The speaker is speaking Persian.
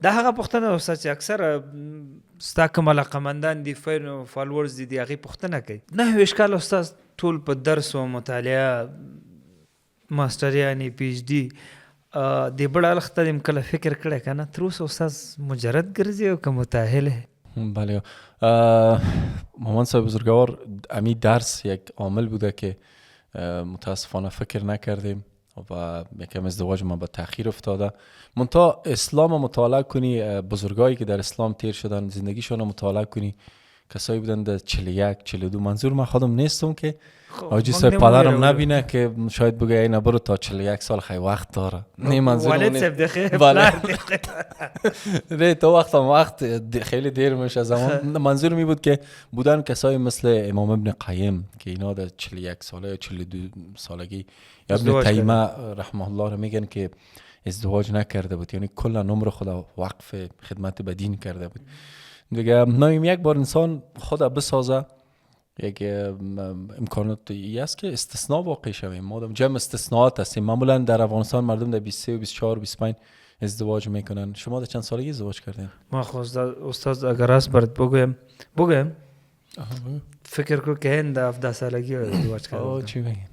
دا هغه پوښتنه اوسه چې اکثره ستا کوم علاقمندان دي فالوورز دي د هغې پوښتنه کوي. 29 کاله استاد ټول په درس و مطالعه ماسټریانې پی ایچ ډي د بړ اړخ ته دې کله فکر کړی که نه؟ تر اوسه استاد مجرد ګرځي او که متأهل؟ بله مامان صاحب بزرگوار امی درس یک عامل بوده که متاسفانه فکر نکردیم و یکم ازدواج ما به تأخیر افتاده. منتها اسلام مطالعه کنی، بزرگایی که در اسلام تیر شدن زندگیشون مطالعه کنی، کسایی بودن در 41 42. منظور من خودم نیستم که آجی صاحب پدرم نبینه که شاید بگه اینا برو تا 41 سال خیلی وقت داره. نه منظورم والد صاحب دخیل نه تو وقت خیلی دیر میشه زمان. منظور می بود که بودن کسایی مثل امام ابن قیم که اینا در 41 ساله یا 42 سالگی یا ابن تیمیه رحمه الله رو میگن که ازدواج نکرده بود، یعنی کل عمر خود وقف خدمت به دین کرده بود. دیگه نایم یک بار انسان خود بسازه، یک امکاناتی است که استثناء واقع شویم. ما جمع استثناءات هستیم. معمولا در افغانستان مردم در 23 و 24 و 25 ازدواج میکنن. شما در چند سالگی ازدواج کردین؟ ما خواست استاد اگر است برات بگویم فکر کو که هند 17 سالگی ازدواج کردم. چی میگین؟